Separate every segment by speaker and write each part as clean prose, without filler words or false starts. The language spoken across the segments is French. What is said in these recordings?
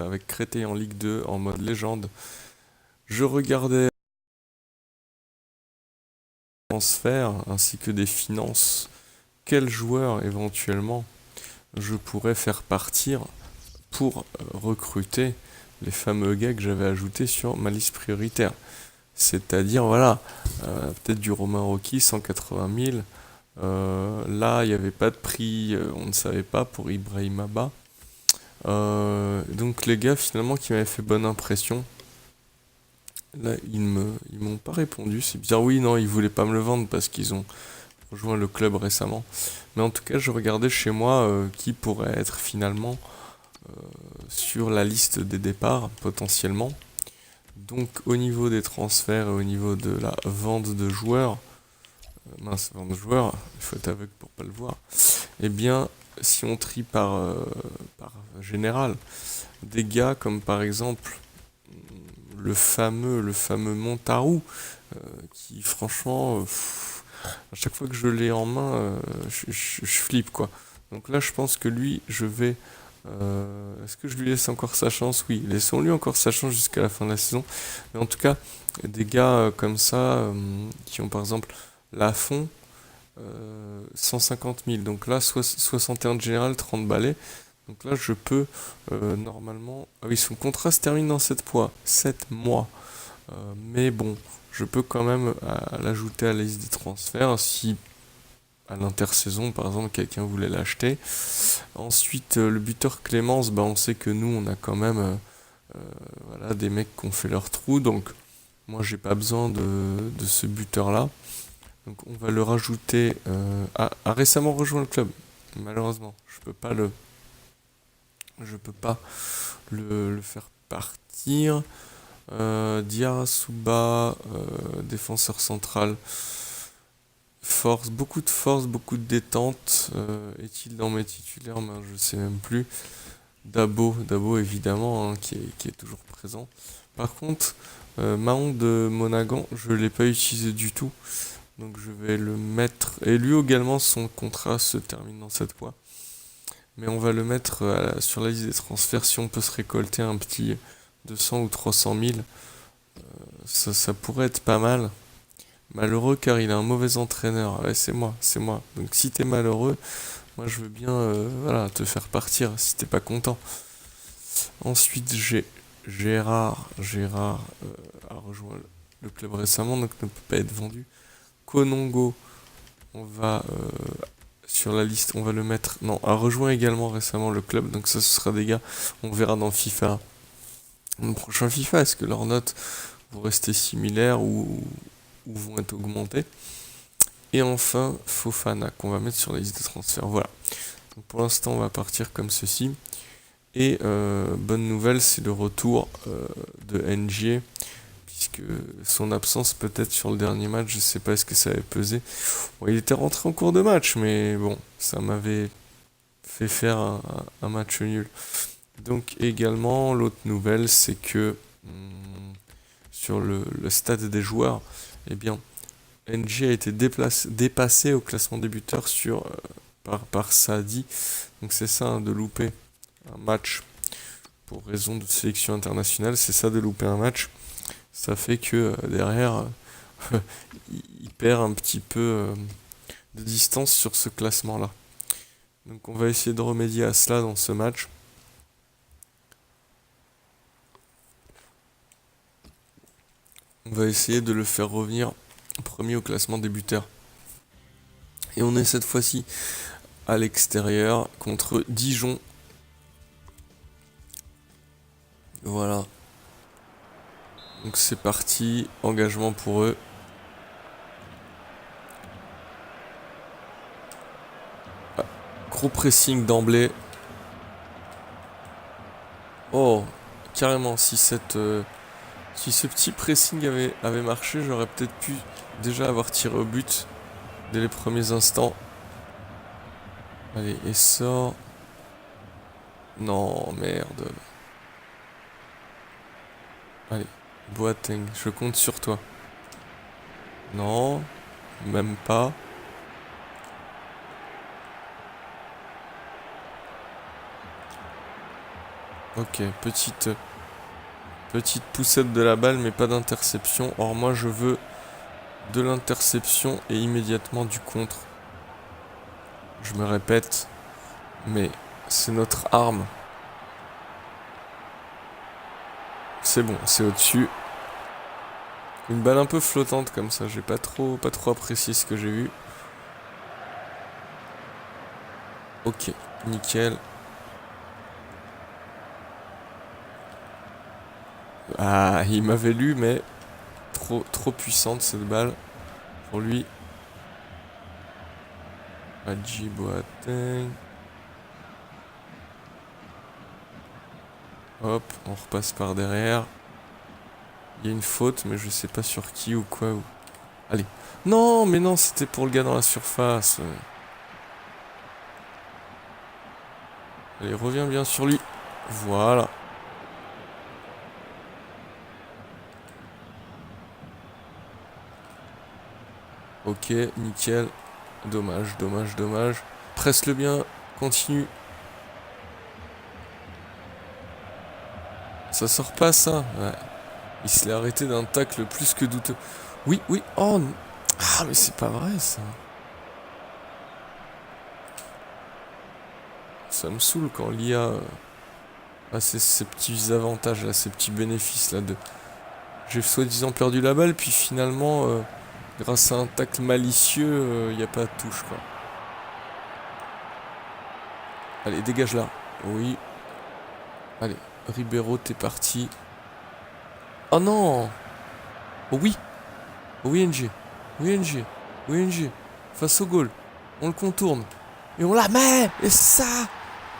Speaker 1: avec Créteil en Ligue 2 en mode légende. Je regardais les transferts ainsi que des finances. Quels joueurs éventuellement je pourrais faire partir pour recruter les fameux gars que j'avais ajoutés sur ma liste prioritaire. C'est-à-dire, voilà, peut-être du Romain Rocky, 180 000. Là, il n'y avait pas de prix, on ne savait pas pour Ibrahim Abba. Donc les gars, finalement, qui m'avaient fait bonne impression, là, ils m'ont pas répondu. C'est bizarre, oui, non, ils voulaient pas me le vendre parce qu'ils ont rejoint le club récemment. Mais en tout cas, je regardais chez moi qui pourrait être finalement sur la liste des départs potentiellement. Donc au niveau des transferts et au niveau de la vente de joueurs, vente de joueurs, il faut être aveugle pour pas le voir, eh bien si on trie par général, des gars comme par exemple le fameux Montarou, qui franchement, à chaque fois que je l'ai en main, je flippe quoi. Donc là je pense que lui, est-ce que je lui laisse encore sa chance? Oui, laissons-lui encore sa chance jusqu'à la fin de la saison. Mais en tout cas, des gars comme ça, qui ont par exemple Lafont, 150 000. Donc là, 61 de général, 30 balais. Donc là, je peux normalement. Ah oui, son contrat se termine dans 7 mois. 7 mois. Mais bon, je peux quand même l'ajouter à la liste des transferts si à l'intersaison, par exemple, quelqu'un voulait l'acheter. Ensuite, le buteur Clémence, bah, on sait que nous, on a quand même voilà, des mecs qui ont fait leur trou, donc moi, j'ai pas besoin de ce buteur-là. Donc, on va le rajouter. A récemment rejoint le club. Malheureusement, je peux pas le faire partir. Diarra défenseur central. Force, beaucoup de détente. Est-il dans mes titulaires? Ben, je sais même plus. Dabo évidemment, hein, qui est toujours présent. Par contre, Mahon de Monaghan, je ne l'ai pas utilisé du tout. Donc je vais le mettre. Et lui également, son contrat se termine dans cette fois. Mais on va le mettre sur la liste des transferts si on peut se récolter un petit 200 ou 300 000. Ça pourrait être pas mal. Malheureux car il a un mauvais entraîneur. Ouais, c'est moi, c'est moi. Donc si t'es malheureux, moi je veux bien voilà, te faire partir si t'es pas content. Ensuite j'ai Gérard a rejoint le club récemment donc ne peut pas être vendu. Konongo, on va sur la liste, on va le mettre. Non, a rejoint également récemment le club, donc ça ce sera des gars, on verra dans FIFA. Dans le prochain FIFA, est-ce que leurs notes vont rester similaires ou vont être augmentées? Et enfin, Fofana, qu'on va mettre sur la liste de transferts. Voilà. Donc pour l'instant, on va partir comme ceci. Et bonne nouvelle, c'est le retour de NG, puisque son absence peut-être sur le dernier match, je sais pas est-ce que ça avait pesé. Bon, il était rentré en cours de match, mais bon, ça m'avait fait faire un match nul. Donc également, l'autre nouvelle, c'est que sur le stade des joueurs, eh bien, NG a été dépassé au classement des buteurs par Saadi. Donc c'est ça, hein, de louper un match pour raison de sélection internationale, c'est ça de louper un match. Ça fait que derrière, il perd un petit peu de distance sur ce classement-là. Donc on va essayer de remédier à cela dans ce match. On va essayer de le faire revenir premier au classement des buteurs. Et on est cette fois-ci à l'extérieur contre Dijon. Voilà. Donc c'est parti, engagement pour eux. Ah, gros pressing d'emblée. Oh, carrément, si ce petit pressing avait marché, j'aurais peut-être pu déjà avoir tiré au but dès les premiers instants. Allez, et sort. Non, merde. Allez, Boateng, je compte sur toi. Non, même pas. Ok, petite poussette de la balle, mais pas d'interception. Or, moi, je veux de l'interception et immédiatement du contre. Je me répète, mais c'est notre arme. C'est bon, c'est au-dessus. Une balle un peu flottante comme ça, j'ai pas trop apprécié ce que j'ai vu. Ok, nickel. Ah, il m'avait lu, mais trop puissante cette balle pour lui. Adji Boateng. Hop, on repasse par derrière. Il y a une faute, mais je sais pas sur qui ou quoi. Allez. Non, mais non, c'était pour le gars dans la surface. Allez, reviens bien sur lui. Voilà. Ok, nickel. Dommage. Presse-le bien. Continue. Ça sort pas, ça. Ouais. Il se l'est arrêté d'un tacle plus que douteux. Oui. Oh. Ah, mais c'est pas vrai, ça. Ça me saoule quand l'IA a ces petits avantages là, ces petits bénéfices là de. J'ai soi-disant perdu la balle, puis finalement, grâce à un tacle malicieux, il n'y a pas de touche quoi. Allez, dégage là. Oui. Allez, Ribeiro, t'es parti. Oh non. Oh oui. Oui, NG. Oui, NG. Face au goal. On le contourne. Et on la met. Et ça.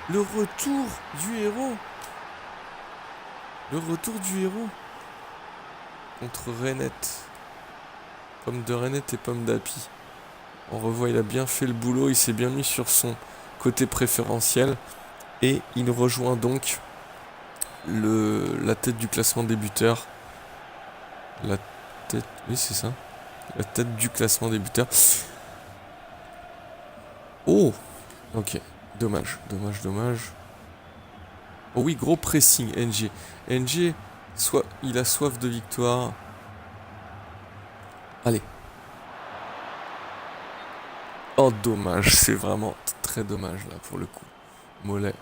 Speaker 1: Le retour du héros. Contre Renette. Pomme de Renette et pomme d'api. On revoit, il a bien fait le boulot. Il s'est bien mis sur son côté préférentiel. Et il rejoint donc la tête du classement des buteurs. La tête... Oui, c'est ça. La tête du classement des buteurs. Oh. Ok. Dommage. Oh oui, gros pressing, NG. NG, il a soif de victoire. Allez. Oh, dommage. C'est vraiment très dommage, là, pour le coup. Mollet.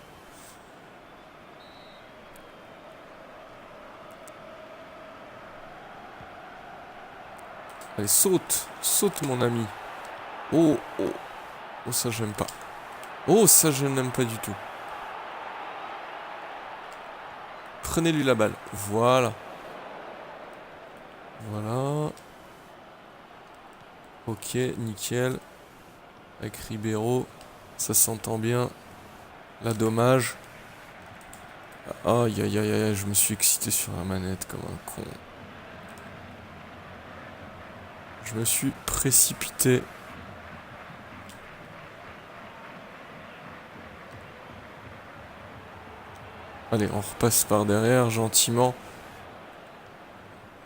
Speaker 1: Allez, saute. Saute, mon ami. Oh, ça, j'aime pas. Oh, ça, je n'aime pas du tout. Prenez-lui la balle. Voilà. Ok, nickel. Avec Ribeiro. Ça s'entend bien. Là, dommage. Aïe, je me suis excité sur la manette comme un con. Je me suis précipité. Allez, on repasse par derrière, gentiment.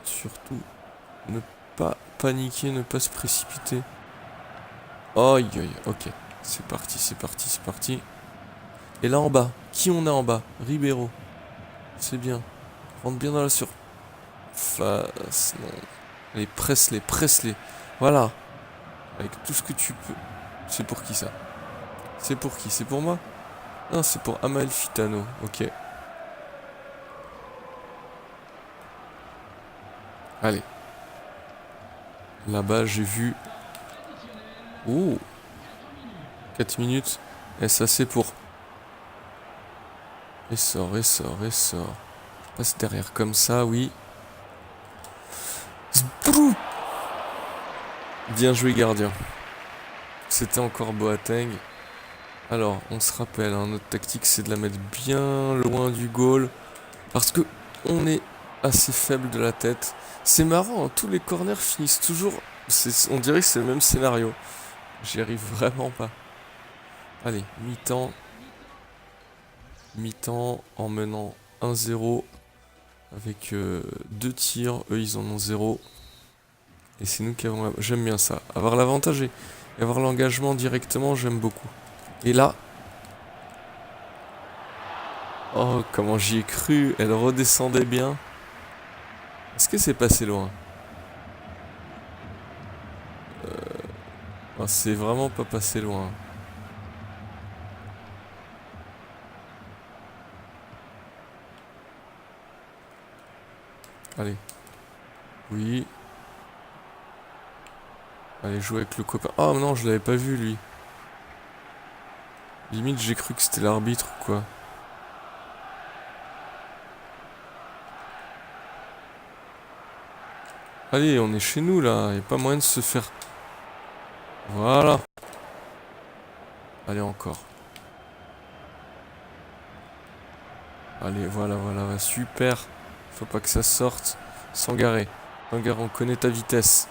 Speaker 1: Surtout, ne pas paniquer, ne pas se précipiter. Aïe, ok. C'est parti. Et là, en bas, qui on a en bas? Ribeiro. C'est bien. Rentre bien dans la surface. Non. Allez, presse-les. Voilà. Avec tout ce que tu peux. C'est pour qui, ça? C'est pour qui? C'est pour moi? Non, c'est pour Amalfitano. Ok. Allez. Là-bas, j'ai vu... Oh, 4 minutes. Et ça, c'est pour... Et sort. Passe derrière comme ça, oui. Zbrou. Bien joué, gardien. C'était encore Boateng. Alors, on se rappelle, hein, notre tactique, c'est de la mettre bien loin du goal. Parce que on est assez faible de la tête. C'est marrant, hein, tous les corners finissent toujours... On dirait que c'est le même scénario. J'y arrive vraiment pas. Allez, mi-temps. Mi-temps en menant 1-0 avec 2 tirs. Eux, ils en ont 0. Et c'est nous qui avons... J'aime bien ça. Avoir l'avantage et avoir l'engagement directement, j'aime beaucoup. Et là... Oh, comment j'y ai cru. Elle redescendait bien. Est-ce que c'est passé loin? Oh, c'est vraiment pas passé loin. Allez. Oui. Allez, jouer avec le copain. Oh non, je l'avais pas vu, lui. Limite, j'ai cru que c'était l'arbitre ou quoi. Allez, on est chez nous, là. Y a pas moyen de se faire... Voilà. Allez, encore. Allez, voilà, voilà, super. Faut pas que ça sorte. Sangaré. Sangaré, on connaît ta vitesse.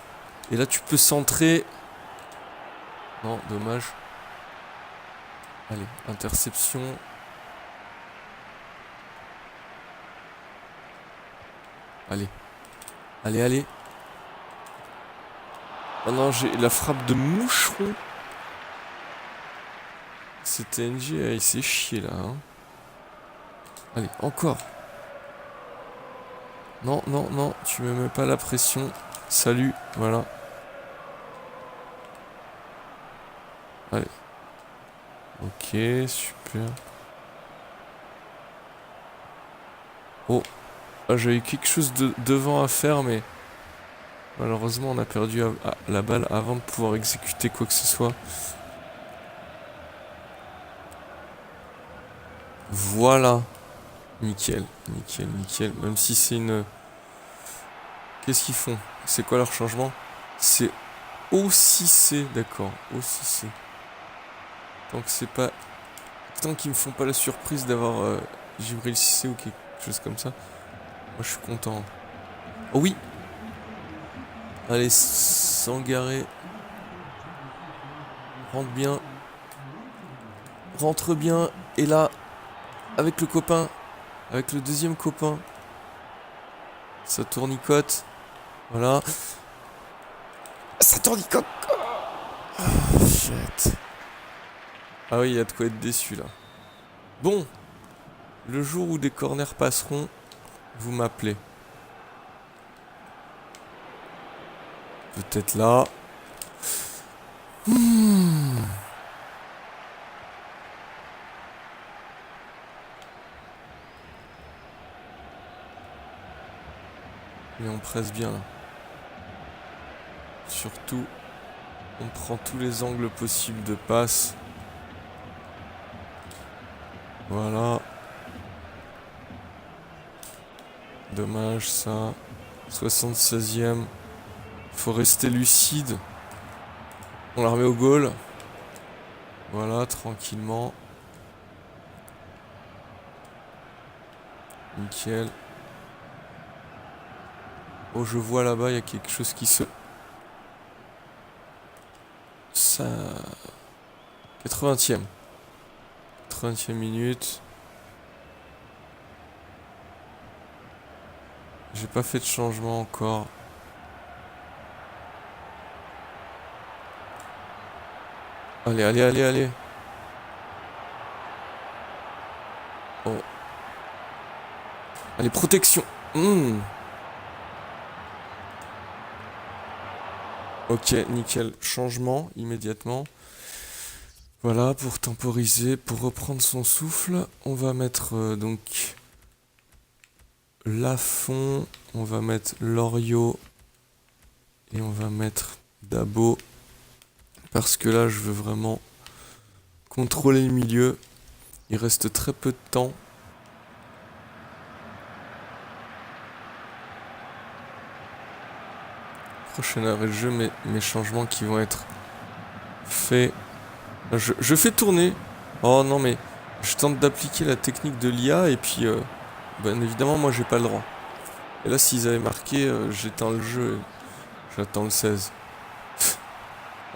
Speaker 1: Et là, tu peux centrer. Non, dommage. Allez, interception. Allez. Allez, allez. Oh non, j'ai la frappe de moucheron. Ce TNG, il s'est chié là. Hein. Allez, encore. Non, non, non, tu me mets pas la pression. Salut, voilà. Allez. Ok, super. Oh, ah, j'avais quelque chose de devant à faire, mais malheureusement, on a perdu la balle avant de pouvoir exécuter quoi que ce soit. Voilà. Nickel, nickel, nickel. Même si c'est une... Qu'est-ce qu'ils font? C'est quoi leur changement? C'est O6C, d'accord. O6C. Tant que c'est pas... Tant qu'ils me font pas la surprise d'avoir Jibril Cissé ou quelque chose comme ça. Moi, je suis content. Oh oui! Allez, Sangaré. Rentre bien. Rentre bien. Et là, avec le copain, avec le deuxième copain, ça tournicote. Voilà. Ça tournicote. Oh, shit. Ah oui, il y a de quoi être déçu là. Bon. Le jour où des corners passeront, vous m'appelez. Peut-être là. Mais on presse bien là. Surtout, on prend tous les angles possibles de passe. Voilà. Dommage ça. 76e. Faut rester lucide. On la remet au goal. Voilà, tranquillement. Nickel. Oh, je vois là-bas, il y a quelque chose qui se... Ça... 80e. 80e minute. J'ai pas fait de changement encore. Allez, allez, allez, allez. Oh. Allez, protection. Ok, nickel. Changement immédiatement. Voilà, pour temporiser, pour reprendre son souffle, on va mettre donc Lafont, on va mettre Loriot et on va mettre Dabo. Parce que là, je veux vraiment contrôler le milieu. Il reste très peu de temps. Prochain arrêt de jeu, mes changements qui vont être faits. Je fais tourner. Oh non, mais je tente d'appliquer la technique de l'IA et puis, bien évidemment, moi j'ai pas le droit. Et là, s'ils avaient marqué, j'éteins le jeu et j'attends le 16.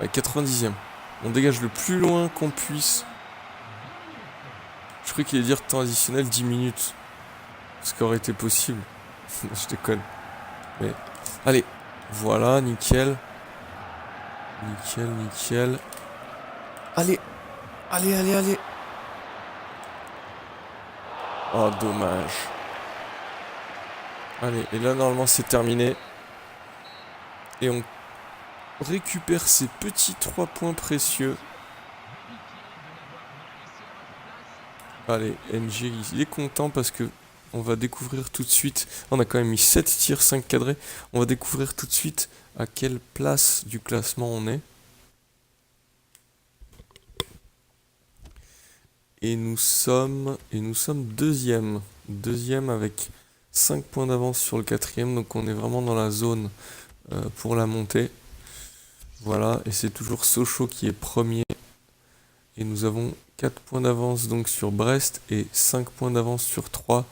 Speaker 1: À 90e. On dégage le plus loin qu'on puisse. Je croyais qu'il allait dire temps additionnel 10 minutes. Ce qui aurait été possible. Je déconne. Mais allez, voilà, nickel. Nickel, nickel. Allez, allez, allez, allez. Oh, dommage. Allez, et là, normalement, c'est terminé. Et on récupère ces petits 3 points précieux. Allez, NG, il est content parce que on va découvrir tout de suite. On a quand même mis 7 tirs, 5 cadrés. On va découvrir tout de suite à quelle place du classement on est. Et nous sommes deuxième. Deuxième avec 5 points d'avance sur le quatrième. Donc on est vraiment dans la zone pour la montée. Voilà, et c'est toujours Sochaux qui est premier. Et nous avons 4 points d'avance donc sur Brest et 5 points d'avance sur 3.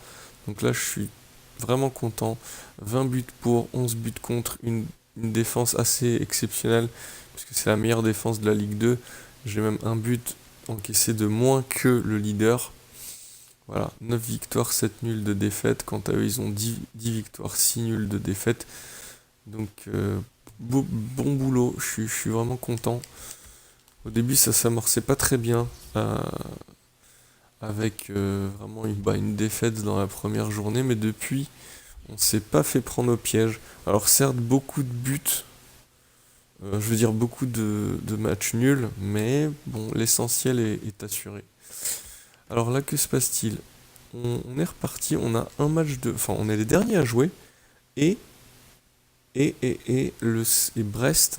Speaker 1: Donc là je suis vraiment content. 20 buts pour, 11 buts contre, une défense assez exceptionnelle, puisque c'est la meilleure défense de la Ligue 2. J'ai même un but encaissé de moins que le leader. Voilà, 9 victoires, 7 nuls de défaite. Quant à eux, ils ont 10 victoires, 6 nuls de défaite. Donc bon boulot, je suis vraiment content. Au début, ça s'amorçait pas très bien, avec vraiment une défaite dans la première journée, mais depuis, on s'est pas fait prendre au piège. Alors certes, beaucoup de buts, je veux dire beaucoup de matchs nuls, mais bon, l'essentiel est assuré. Alors là, que se passe-t-il? On est reparti, on a un match de... Enfin, on est les derniers à jouer, et, et Brest,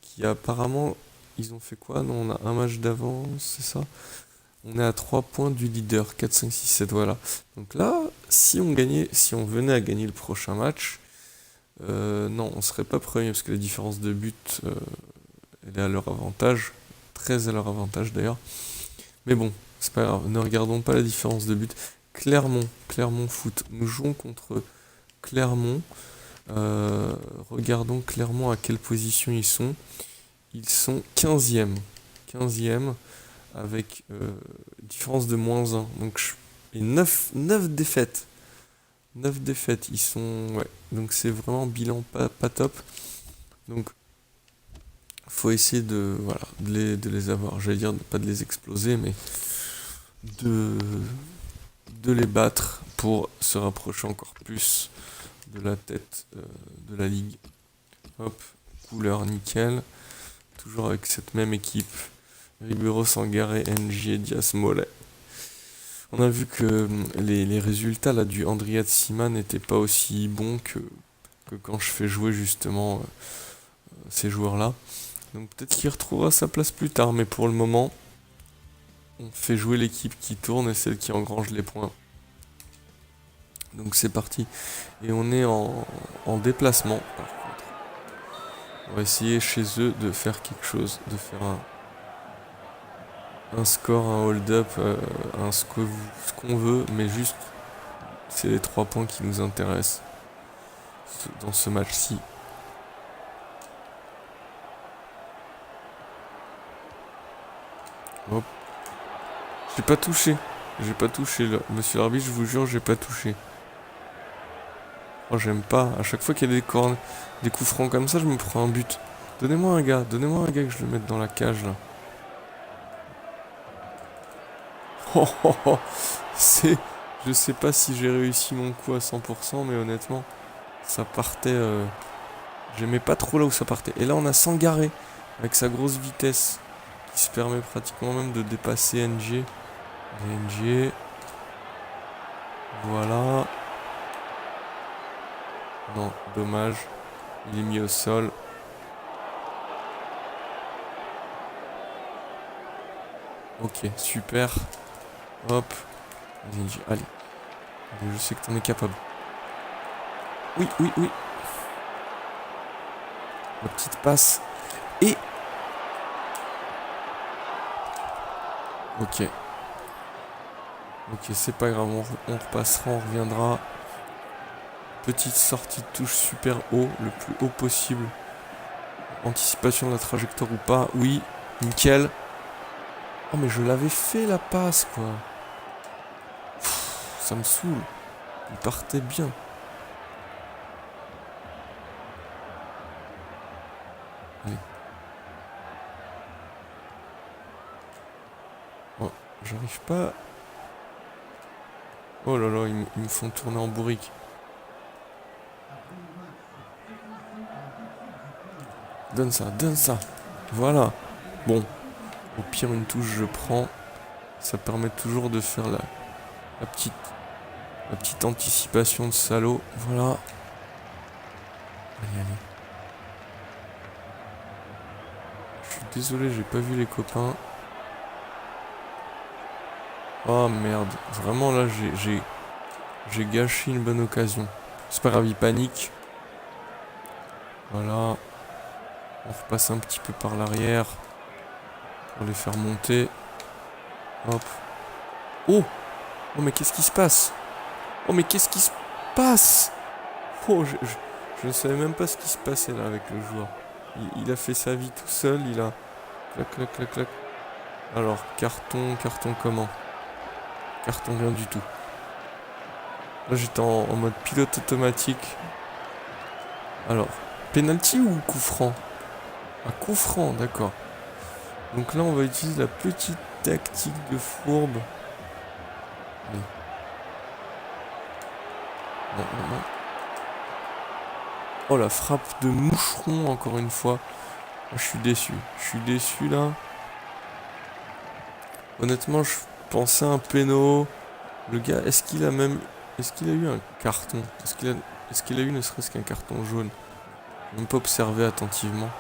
Speaker 1: qui apparemment... Ils ont fait quoi? Non, on a un match d'avance, c'est ça? On est à 3 points du leader, 4, 5, 6, 7, voilà. Donc là, si on venait à gagner le prochain match, non, on serait pas premier, parce que la différence de but, elle est à leur avantage, très à leur avantage d'ailleurs. Mais bon, c'est pas grave, ne regardons pas la différence de but. Clermont Foot, nous jouons contre Clermont. Regardons Clermont à quelle position ils sont. Ils sont 15e. 15e avec différence de -1. Donc et 9 défaites. 9 défaites. Ils sont. Ouais. Donc c'est vraiment bilan pas top. Donc faut essayer voilà, de les avoir. J'allais dire pas de les exploser, mais de, de les battre pour se rapprocher encore plus de la tête de la ligue. Hop, couleur nickel. Toujours avec cette même équipe. Ribeiro, Sangaré, NG, Diaz, Mollet. On a vu que les résultats là, du Andrea Tsima n'étaient pas aussi bons que quand je fais jouer justement ces joueurs-là. Donc peut-être qu'il retrouvera sa place plus tard, mais pour le moment, on fait jouer l'équipe qui tourne et celle qui engrange les points. Donc c'est parti. Et on est en déplacement par contre. On va essayer chez eux de faire quelque chose, de faire un score, un hold-up, ce qu'on veut, mais juste c'est les 3 points qui nous intéressent dans ce match-ci. Hop. J'ai pas touché. J'ai pas touché là. Monsieur l'arbitre, je vous jure, j'ai pas touché. Oh, j'aime pas. À chaque fois qu'il y a des cornes, des coups francs comme ça, je me prends un but. Donnez-moi un gars que je le mette dans la cage là. Oh, oh, oh. C'est. Je sais pas si j'ai réussi mon coup à 100%, mais honnêtement, ça partait. J'aimais pas trop là où ça partait. Et là, on a Sangaré avec sa grosse vitesse qui se permet pratiquement même de dépasser NG. NG. Voilà. Non, dommage. Il est mis au sol. Ok, super. Hop. NG, allez. Je sais que t'en es capable. Oui, oui, oui. La petite passe. Et... Ok. Ok, c'est pas grave, on repassera, on reviendra. Petite sortie de touche super haut, le plus haut possible. Anticipation de la trajectoire ou pas. Oui, nickel. Oh mais je l'avais fait la passe quoi. Pff, ça me saoule. Il partait bien. Allez. Oh, j'arrive pas. Oh là là, ils me font tourner en bourrique. Donne ça, donne ça. Voilà. Bon, au pire, une touche, je prends. Ça permet toujours de faire la petite, la petite anticipation de salaud. Voilà. Allez, allez. Je suis désolé, j'ai pas vu les copains. Oh merde. Vraiment, là, j'ai gâché une bonne occasion. C'est pas grave, il panique. Voilà. On repasse un petit peu par l'arrière. Pour les faire monter. Hop. Oh! Oh mais qu'est-ce qui se passe? Oh mais qu'est-ce qui se passe? Oh je ne savais même pas ce qui se passait là avec le joueur. Il a fait sa vie tout seul, il a... Clac clac clac clac. Alors, carton comment? Carton rien du tout. Là j'étais en mode pilote automatique. Alors, penalty ou coup franc? Ah, coup franc, d'accord. Donc là on va utiliser la petite tactique de fourbe. Allez. Non, non, non. Oh la frappe de moucheron encore une fois. Je suis déçu. Je suis déçu là. Honnêtement, je pensais à un péno. Le gars, est-ce qu'il a même... Est-ce qu'il a eu un carton? Est-ce qu'il a eu ne serait-ce qu'un carton jaune? Je n'ai même pas observé attentivement.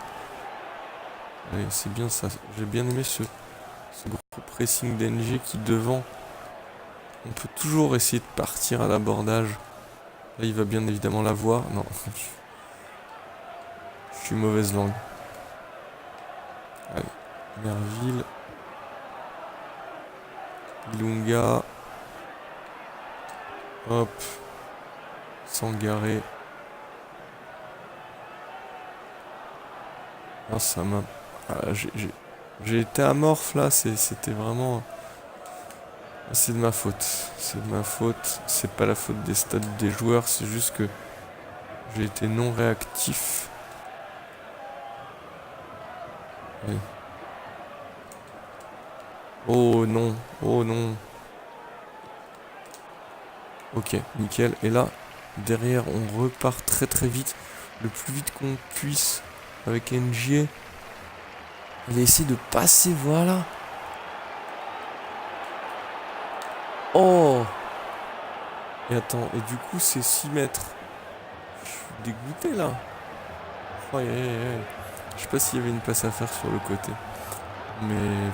Speaker 1: Allez, c'est bien ça. J'ai bien aimé ce gros pressing d'NG qui devant. On peut toujours essayer de partir à l'abordage. Là, il va bien évidemment l'avoir. Non, je suis mauvaise langue. Allez, Merville. Ilunga. Hop. Sangaré. Ah, ça m'a... Ah, j'ai été amorphe là, c'était vraiment... C'est de ma faute. C'est de ma faute. C'est pas la faute des stats des joueurs, c'est juste que j'ai été non réactif. Allez. Oh non, oh non. Ok, nickel. Et là, derrière, on repart très très vite. Le plus vite qu'on puisse avec NJ. Il a essayé de passer, voilà. Oh! Et attends, et du coup, c'est 6 mètres. Je suis dégoûté là. Oh, aïe, aïe, aïe. Je sais pas s'il y avait une passe à faire sur le côté. Mais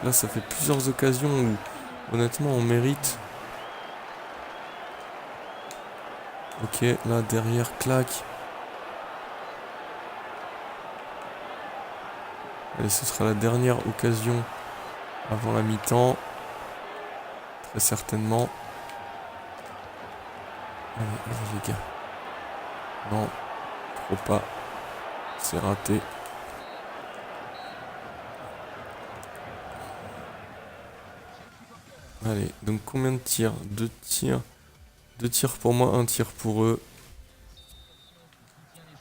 Speaker 1: là, ça fait plusieurs occasions où, honnêtement, on mérite. Ok, là, derrière, claque. Allez, ce sera la dernière occasion avant la mi-temps. Très certainement. Allez, allez, les gars. Non, trop pas. C'est raté. Allez, donc combien de tirs? 2 tirs. 2 tirs pour moi, 1 tir pour eux.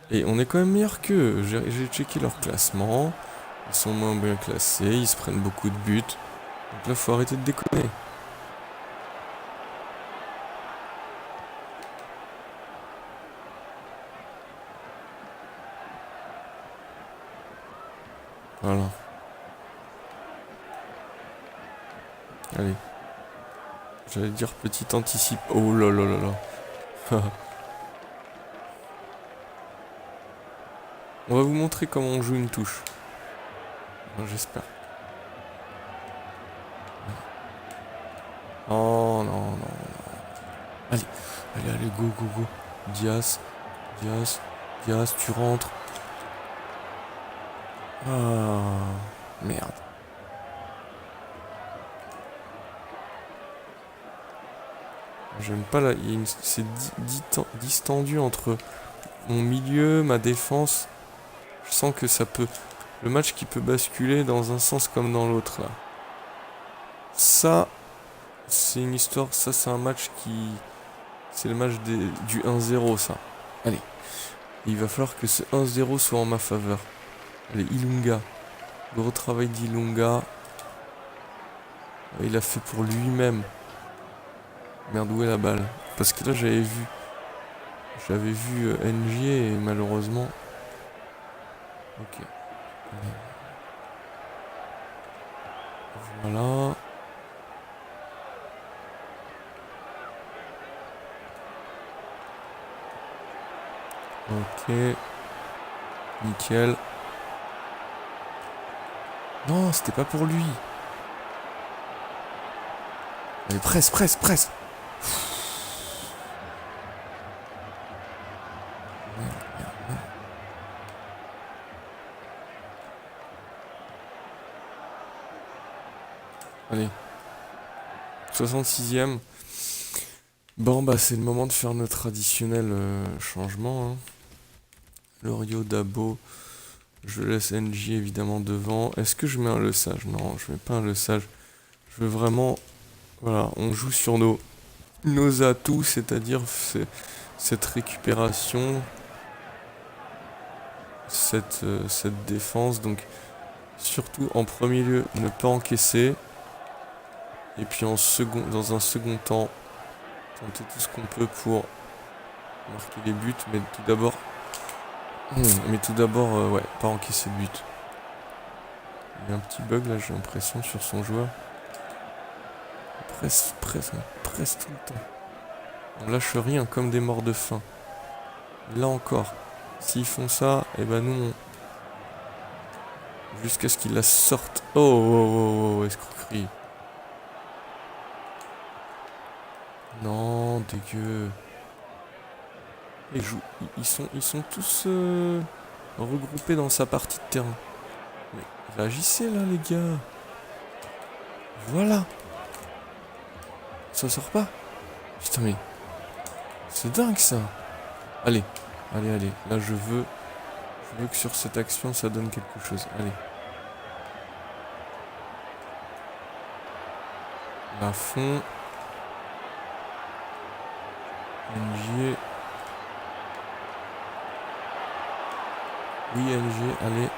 Speaker 1: Et on est quand même meilleur qu'eux. J'ai checké leur classement. Ils sont moins bien classés, ils se prennent beaucoup de buts. Donc là, faut arrêter de déconner. Voilà. Allez. J'allais dire petit anticipe. Oh là là là là. On va vous montrer comment on joue une touche. J'espère. Oh non, non, non. Allez, allez, allez, go, go, go. Diaz, Diaz, Diaz, tu rentres. Ah, merde. J'aime pas là, c'est distendu entre mon milieu, ma défense. Je sens que ça peut... Le match qui peut basculer dans un sens comme dans l'autre là. Ça, c'est une histoire, ça c'est un match qui... C'est le match du 1-0 ça. Allez. Il va falloir que ce 1-0 soit en ma faveur. Allez, Ilunga. Gros travail d'Ilunga. Il a fait pour lui-même. Merde, où est la balle? Parce que là, j'avais vu NJ et malheureusement... Ok. Voilà. Ok. Nickel. Non, c'était pas pour lui. Allez, presse, presse, presse. Merde, merde, merde. Allez. 66e. Bon, bah, c'est le moment de faire notre traditionnel changement. Hein. Lorio, Dabo. Je laisse NJ évidemment devant. Est-ce que je mets un Le Sage? Non, je mets pas un Le Sage. Je veux vraiment... Voilà, on joue sur nos atouts, c'est-à-dire cette récupération, cette défense. Donc, surtout en premier lieu, ne pas encaisser. Et puis dans un second temps, tenter tout ce qu'on peut pour marquer les buts. Mais tout d'abord, ouais, pas encaisser de but. Il y a un petit bug là, j'ai l'impression, sur son joueur. On presse tout le temps. On lâche rien, comme des morts de faim. Là encore, s'ils font ça, et ben nous, jusqu'à ce qu'ils la sortent. Oh, oh, oh, oh, escroquerie. Non, dégueu. Ils sont tous regroupés dans sa partie de terrain. Mais réagissez là, les gars. Voilà. Ça sort pas. Putain, mais c'est dingue ça. Allez, allez, allez. Là, je veux que sur cette action, ça donne quelque chose. Allez. La fond. NG. Oui, NG, allez.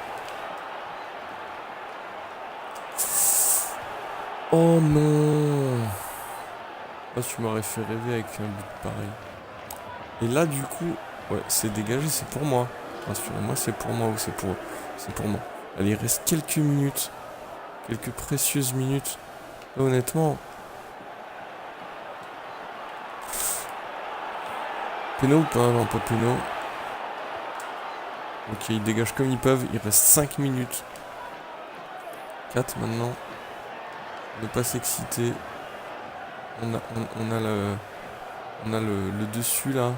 Speaker 1: Oh non. Oh, tu m'aurais fait rêver avec un but pareil. Et là, du coup, ouais, c'est dégagé, c'est pour moi. Rassurez-moi, c'est pour moi ou c'est pour eux. C'est pour moi. Allez, il reste quelques minutes. Quelques précieuses minutes. Là, honnêtement. Péno ou pas? Non, pas péno. Ok, ils dégagent comme ils peuvent. Il reste 5 minutes. 4 maintenant. Ne pas s'exciter. On a le dessus là.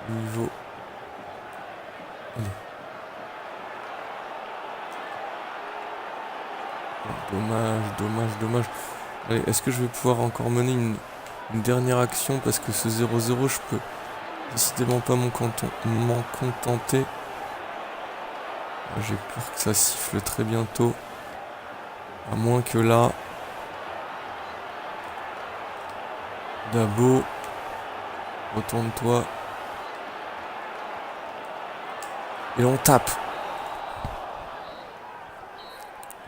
Speaker 1: Niveau. Allez. Dommage, dommage, dommage. Allez, est-ce que je vais pouvoir encore mener une dernière action? Parce que ce 0-0, je peux décidément pas m'en contenter. J'ai peur que ça siffle très bientôt. À moins que là... Dabo. Retourne-toi. Et on tape.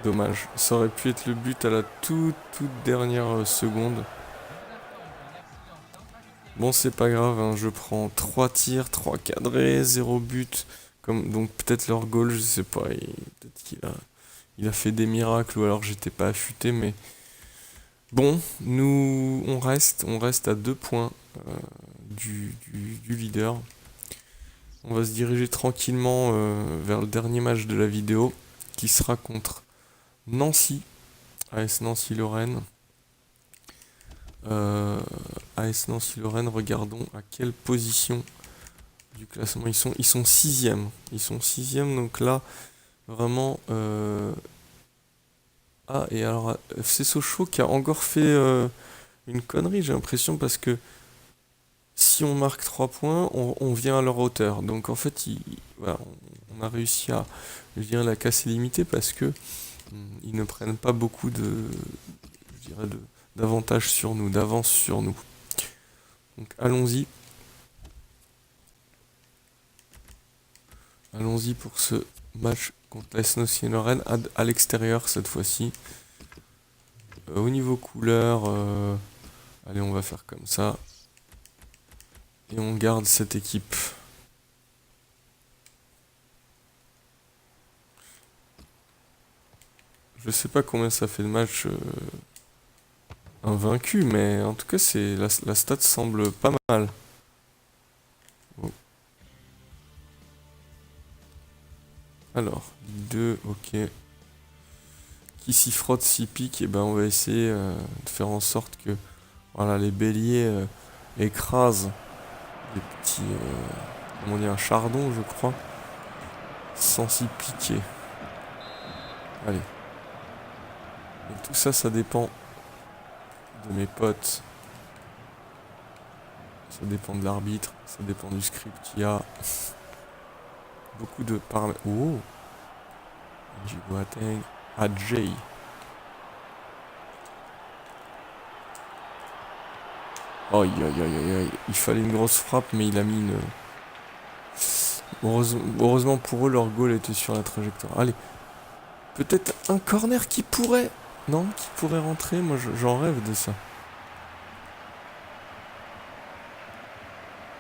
Speaker 1: Dommage. Ça aurait pu être le but à la toute dernière seconde. Bon, c'est pas grave, hein, je prends 3 tirs, 3 cadrés, 0 but. Donc peut-être leur goal, je sais pas. Peut-être qu'il a fait des miracles ou alors j'étais pas affûté, mais... Bon, nous, on reste à 2 points du leader. On va se diriger tranquillement vers le dernier match de la vidéo, qui sera contre Nancy, AS Nancy-Lorraine. AS Nancy-Lorraine, regardons à quelle position du classement ils sont. Ils sont 6e. Ils sont 6e, donc là, vraiment... Ah, et alors, FC Sochaux qui a encore fait une connerie, j'ai l'impression, parce que si on marque 3 points, on vient à leur hauteur. Donc en fait, voilà, on a réussi à, je dirais, la casse est limitée parce que ils ne prennent pas beaucoup je dirais, d'avantage sur nous, d'avance sur nous. Donc allons-y. Allons-y pour ce match contre l'AS Nancy-Lorraine à l'extérieur cette fois-ci. Au niveau couleur, Allez, on va faire comme ça. Et on garde cette équipe. Je sais pas combien ça fait de matchs invaincus, mais en tout cas, la stat semble pas mal. Oh. Alors, Ligue 2, ok. Qui s'y frotte, s'y pique, et ben on va essayer de faire en sorte que voilà, les béliers écrasent des petits... comment dire, un chardon, je crois, sans s'y piquer. Allez. Et tout ça, ça dépend de mes potes. Ça dépend de l'arbitre, ça dépend du script qu'il y a. Beaucoup de paramètres. Oh! Boateng. Adjei. Aïe aïe aïe aïe aïe. Il fallait une grosse frappe, mais il a mis une. Heureusement pour eux, leur goal était sur la trajectoire. Allez. Peut-être un corner qui pourrait. Non, qui pourrait rentrer. Moi, j'en rêve de ça.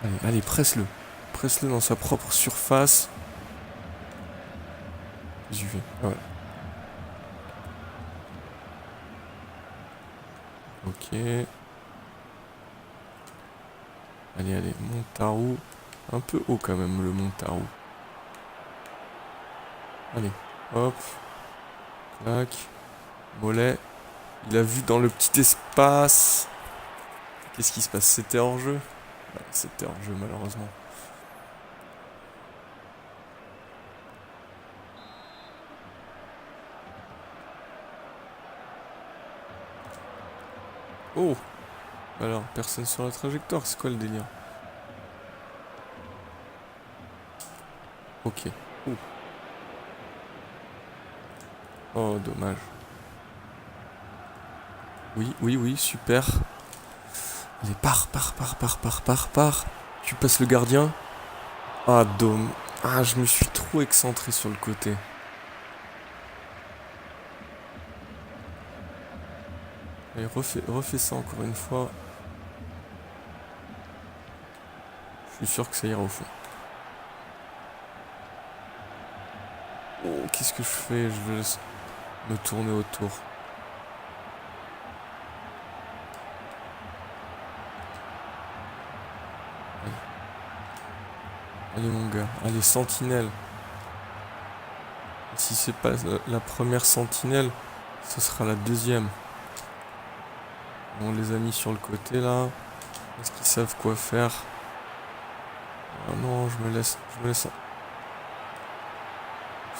Speaker 1: Allez, allez, presse-le. Presse-le dans sa propre surface. J'y vais. Voilà. Ok. Allez, allez, Montarou. Un peu haut quand même, le Montarou. Allez, hop. Clac. Mollet. Il a vu dans le petit espace. Qu'est-ce qui se passe? C'était hors jeu? Ouais, c'était hors jeu, malheureusement. Oh! Alors, personne sur la trajectoire, c'est quoi le délire? Ok. Oh. Oh, dommage. Oui, oui, oui, super. Allez, pars. Tu passes le gardien. Ah, dôme. Ah, je me suis trop excentré sur le côté. Allez, refais ça encore une fois. Je suis sûr que ça ira au fond. Oh, qu'est-ce que je fais? Je vais me tourner autour. Allez mon gars, allez sentinelle. Si c'est pas la première sentinelle, ce sera la deuxième. On les a mis sur le côté là. Est-ce qu'ils savent quoi faire? Oh non, je me laisse.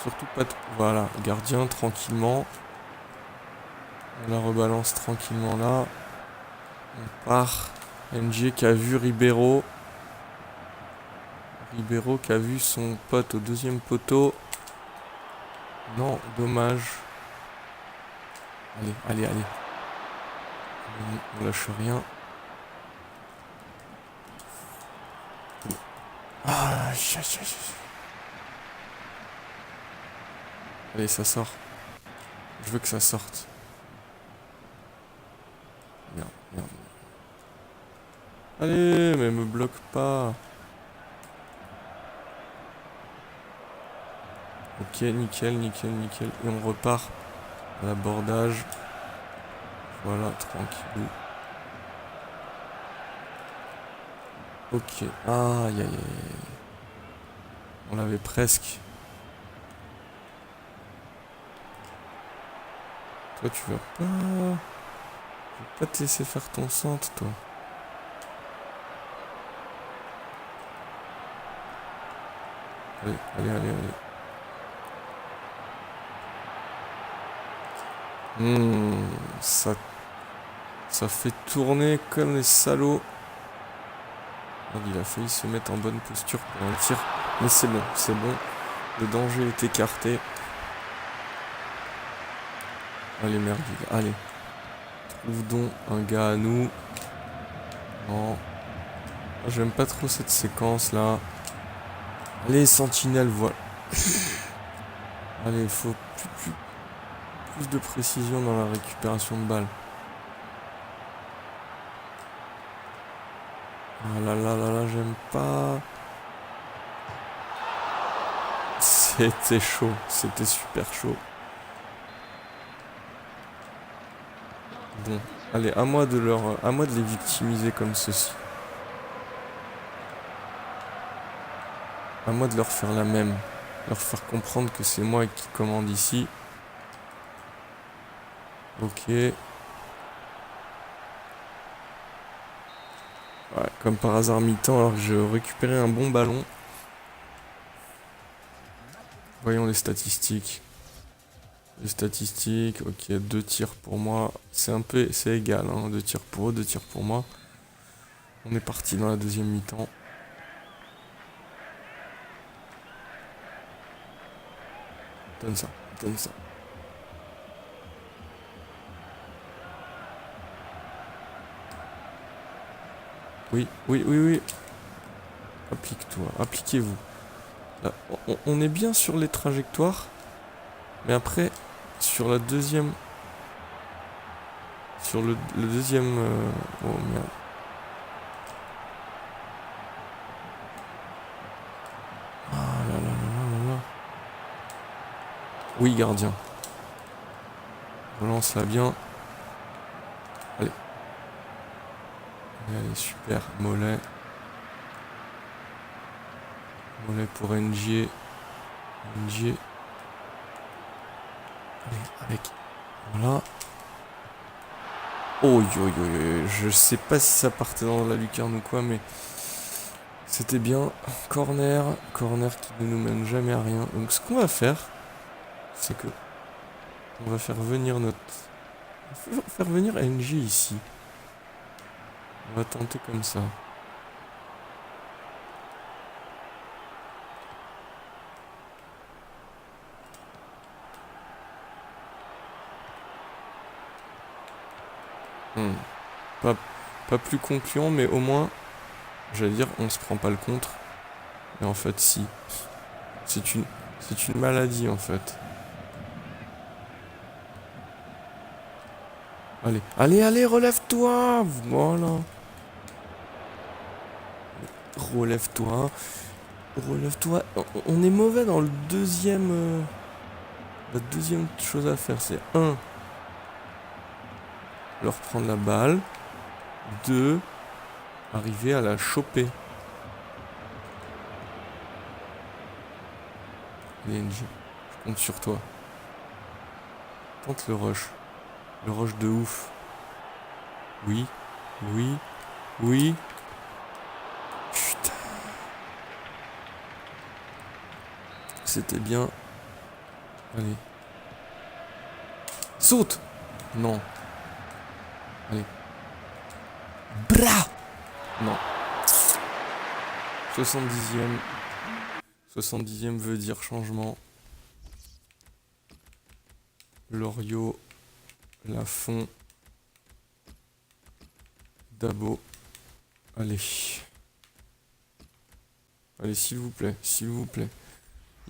Speaker 1: Surtout pas de... Voilà, gardien tranquillement. On la rebalance tranquillement là. On part. NG qui a vu Ribeiro. Ribeiro qui a vu son pote au deuxième poteau. Non, dommage. Allez. On lâche rien. Ah, allez, ça sort. Je veux que ça sorte. Merde. Allez, mais me bloque pas. Ok, nickel. Et on repart à l'abordage. Voilà, tranquille. Ok. Aïe. On l'avait presque. Toi, tu vas pas... Je vais pas te laisser faire ton centre, toi. Allez. Ça fait tourner comme les salauds. Il a failli se mettre en bonne posture pour un tir. Mais c'est bon. Le danger est écarté. Allez, merde, allez. Trouve donc un gars à nous. Non. J'aime pas trop cette séquence là. Allez, sentinelle, voilà. Allez, il faut plus de précision dans la récupération de balles. Ah là là là là, j'aime pas. C'était chaud, c'était super chaud. Bon, allez, à moi de les victimiser comme ceci. À moi de leur faire la même. Leur faire comprendre que c'est moi qui commande ici. Ok. Ouais, comme par hasard mi-temps alors que je récupérais un bon ballon. Voyons les statistiques. Les statistiques, ok, 2 tirs pour moi. C'est égal, hein, 2 tirs pour eux, 2 tirs pour moi. On est parti dans la deuxième mi-temps. Donne ça, donne ça. Oui, oui, oui, oui. Applique-toi, appliquez-vous. Là, on est bien sur les trajectoires. Mais après, sur la deuxième... Sur le deuxième... Oh merde. Ah là là là là là. Oui, gardien. Relance là bien. Allez. Allez, super. Mollet. Mollet pour NG. NG. Allez, avec. Voilà. Oh, je sais pas si ça partait dans la lucarne ou quoi, mais c'était bien. Corner. Corner qui ne nous mène jamais à rien. Donc ce qu'on va faire, c'est que on va faire venir notre... On va faire venir NG ici. On va tenter comme ça. Hmm. Pas, pas plus concluant, mais au moins, j'allais dire, on se prend pas le contre. Mais en fait, si. C'est une maladie, en fait. Allez, allez, allez, relève-toi! Voilà. Relève-toi. Relève-toi. On est mauvais dans le deuxième... la deuxième chose à faire, c'est 1. Leur prendre la balle. 2. Arriver à la choper. Allez, NJ, je compte sur toi. Tente le rush. Le rush de ouf. Oui. Oui. Oui. Putain. C'était bien. Allez. Saute! Non. Allez. Bra! Non. 70e. 70e veut dire changement. Loriot. Lafont. Dabo. Allez. Allez, s'il vous plaît. S'il vous plaît.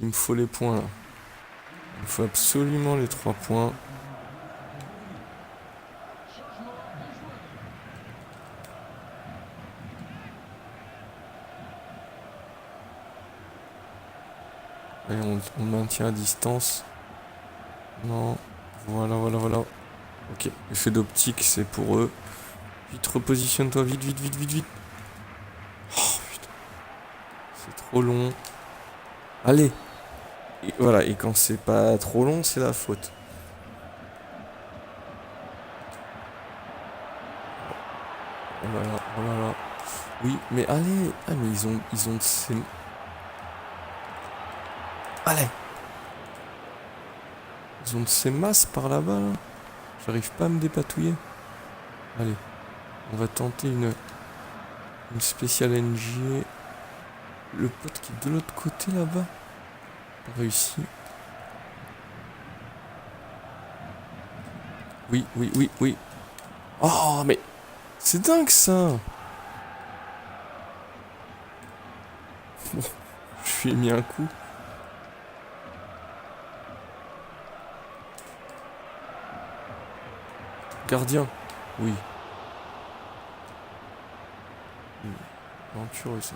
Speaker 1: Il me faut les points là. Il me faut absolument les 3 points. Allez, on maintient à distance. Non. Voilà, voilà, voilà. Ok, effet d'optique, c'est pour eux. Vite, repositionne-toi, vite, vite, vite, vite, vite. Oh putain. C'est trop long. Allez. Et voilà, et quand c'est pas trop long, c'est la faute. Voilà, voilà. Oui, mais allez. Ah, mais ils ont de ces... Allez. Ils ont de ces masses par là-bas, là. J'arrive pas à me dépatouiller. Allez. On va tenter une spéciale NG. Le pote qui est de l'autre côté, là-bas. Pas réussi. Oui, oui, oui, oui. Oh, mais... C'est dingue, ça. Bon, je lui ai mis un coup. Gardien. Oui. Aventureux ça.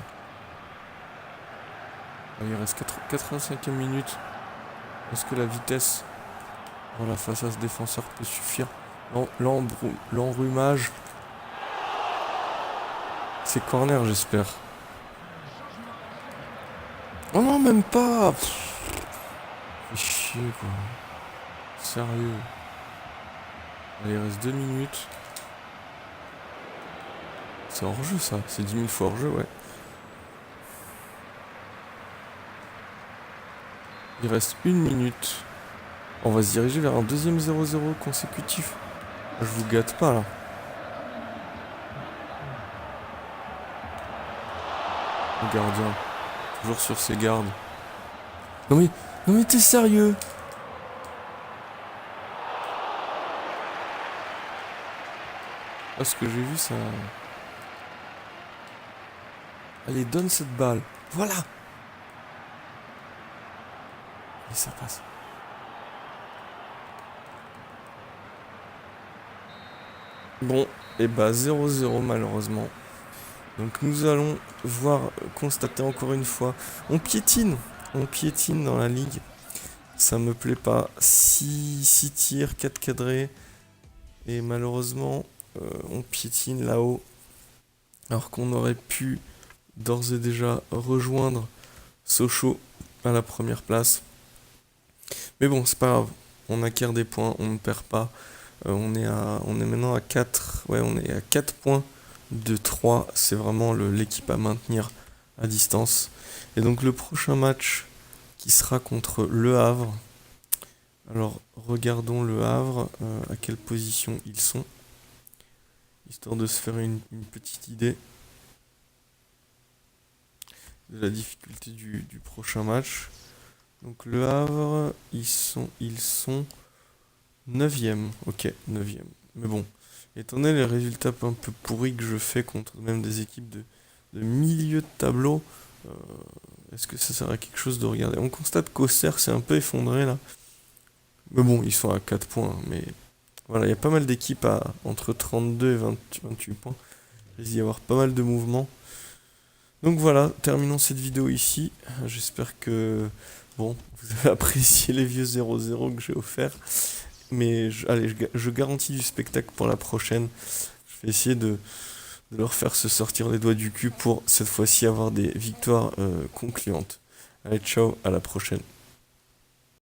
Speaker 1: Ah, il reste 85e minute. Est-ce que la vitesse, voilà, face à ce défenseur peut suffire? L'enrhumage. C'est corner, j'espère. Oh non, même pas. Fais chier, quoi. Sérieux. Allez, il reste 2 minutes. C'est hors-jeu, ça. C'est 10 000 fois hors-jeu, ouais. Il reste 1 minute. On va se diriger vers un deuxième 0-0 consécutif. Je vous gâte pas, là. Le gardien. Toujours sur ses gardes. Non mais t'es sérieux? Ah, ce que j'ai vu, ça... Allez, donne cette balle. Voilà. Et ça passe. Bon, et bah 0-0 malheureusement. Donc nous allons constater encore une fois. On piétine dans la ligue. Ça me plaît pas. 6 tirs, 4 cadrés. Et malheureusement, on piétine là-haut. Alors qu'on aurait pu d'ores et déjà rejoindre Sochaux à la première place. Mais bon, c'est pas grave. On acquiert des points, on ne perd pas. On est maintenant à 4. Ouais, on est à 4 points de 3. C'est vraiment l'équipe à maintenir à distance. Et donc le prochain match qui sera contre Le Havre. Alors regardons Le Havre, à quelle position ils sont. Histoire de se faire une petite idée de la difficulté du prochain match. Donc Le Havre, ils sont 9e. Ok, 9e. Mais bon, étant donné les résultats un peu pourris que je fais contre même des équipes de milieu de tableau, est-ce que ça sert à quelque chose de regarder? On constate qu'Auxerre s'est un peu effondré là. Mais bon, ils sont à 4 points. Mais voilà, il y a pas mal d'équipes entre 32 et 28 points. Il risque d'y avoir pas mal de mouvements. Donc voilà, terminons cette vidéo ici. J'espère que bon, vous avez apprécié les vieux 0-0 que j'ai offerts. Mais je garantis du spectacle pour la prochaine. Je vais essayer de leur faire se sortir les doigts du cul pour cette fois-ci avoir des victoires concluantes. Allez, ciao, à la prochaine.